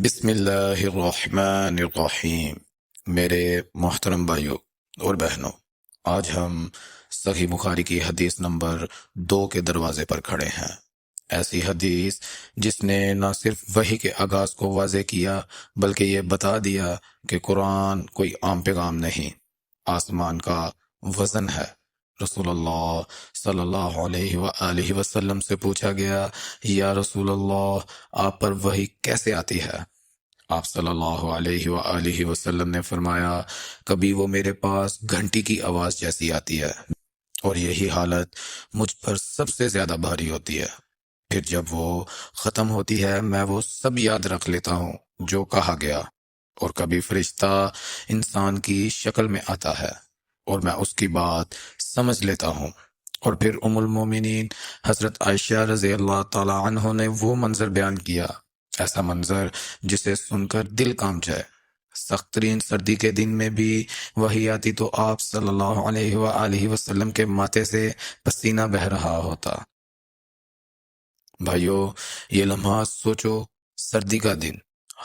بسم اللہ الرحمن الرحیم۔ میرے محترم بھائیوں اور بہنوں، آج ہم صحیح بخاری کی حدیث نمبر 2 کے دروازے پر کھڑے ہیں۔ ایسی حدیث جس نے نہ صرف وحی کے آغاز کو واضح کیا بلکہ یہ بتا دیا کہ قرآن کوئی عام پیغام نہیں، آسمان کا وزن ہے۔ رسول اللہ صلی اللہ علیہ وآلہ وسلم سے پوچھا گیا، یا رسول اللہ، آپ پر وحی کیسے آتی ہے؟ آپ صلی اللہ علیہ وآلہ وسلم نے فرمایا، کبھی وہ میرے پاس گھنٹی کی آواز جیسی آتی ہے اور یہی حالت مجھ پر سب سے زیادہ بھاری ہوتی ہے، پھر جب وہ ختم ہوتی ہے میں وہ سب یاد رکھ لیتا ہوں جو کہا گیا، اور کبھی فرشتہ انسان کی شکل میں آتا ہے اور میں اس کی بات سمجھ لیتا ہوں۔ اور پھر ام المومنین حضرت عائشہ رضی اللہ تعالی عنہ نے وہ منظر بیان کیا، ایسا منظر جسے سن کر دل کانپ جائے۔ سخت ترین سردی کے دن میں بھی وحی آتی تو آپ صلی اللہ علیہ وآلہ وسلم کے ماتھے سے پسینہ بہہ رہا ہوتا۔ بھائیو، یہ لمحات سوچو، سردی کا دن،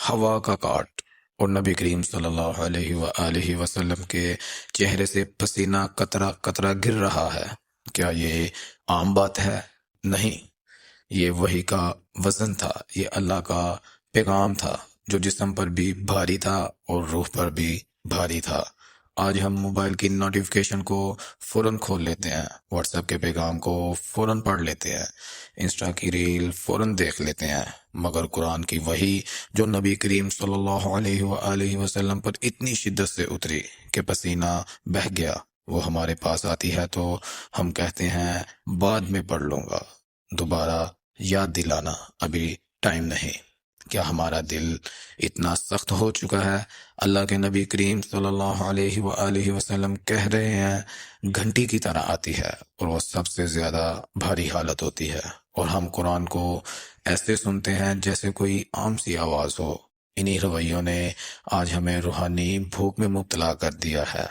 ہوا کا کاٹ، اور نبی کریم صلی اللہ علیہ وآلہ وسلم کے چہرے سے پسینہ قطرہ قطرہ گر رہا ہے۔ کیا یہ عام بات ہے؟ نہیں، یہ وحی کا وزن تھا، یہ اللہ کا پیغام تھا جو جسم پر بھی بھاری تھا اور روح پر بھی بھاری تھا۔ آج ہم موبائل کی نوٹیفیکیشن کو فوراً کھول لیتے ہیں، واٹس ایپ کے پیغام کو فوراً پڑھ لیتے ہیں، انسٹا کی ریل فوراً دیکھ لیتے ہیں، مگر قرآن کی وحی جو نبی کریم صلی اللہ علیہ وآلہ وسلم پر اتنی شدت سے اتری کہ پسینہ بہہ گیا، وہ ہمارے پاس آتی ہے تو ہم کہتے ہیں بعد میں پڑھ لوں گا، دوبارہ یاد دلانا، ابھی ٹائم نہیں۔ کیا ہمارا دل اتنا سخت ہو چکا ہے؟ اللہ کے نبی کریم صلی اللہ علیہ وآلہ وسلم کہہ رہے ہیں گھنٹی کی طرح آتی ہے اور وہ سب سے زیادہ بھاری حالت ہوتی ہے، اور ہم قرآن کو ایسے سنتے ہیں جیسے کوئی عام سی آواز ہو۔ انہی رویوں نے آج ہمیں روحانی بھوک میں مبتلا کر دیا ہے۔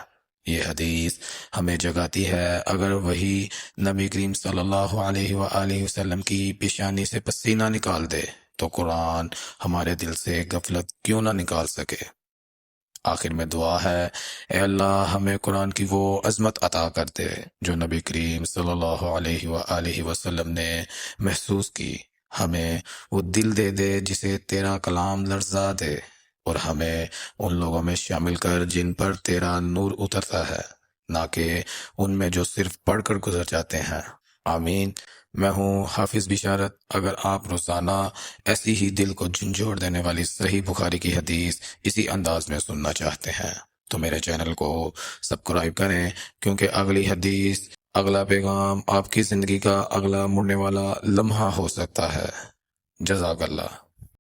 یہ حدیث ہمیں جگاتی ہے، اگر وہی نبی کریم صلی اللہ علیہ وآلہ وسلم کی پیشانی سے پسینہ نکال دے تو قرآن ہمارے دل سے غفلت کیوں نہ نکال سکے۔ آخر میں دعا ہے، اے اللہ ہمیں قرآن کی وہ عظمت عطا کر دے جو نبی کریم صلی اللہ علیہ وآلہ وسلم نے محسوس کی، ہمیں وہ دل دے دے جسے تیرا کلام لرزا دے، اور ہمیں ان لوگوں میں شامل کر جن پر تیرا نور اترتا ہے، نہ کہ ان میں جو صرف پڑھ کر گزر جاتے ہیں۔ آمین۔ میں ہوں حافظ بشارت۔ اگر آپ روزانہ ایسی ہی دل کو جھنجھوڑ دینے والی صحیح بخاری کی حدیث اسی انداز میں سننا چاہتے ہیں تو میرے چینل کو سبسکرائب کریں، کیونکہ اگلی حدیث، اگلا پیغام آپ کی زندگی کا اگلا مڑنے والا لمحہ ہو سکتا ہے۔ جزاک اللہ۔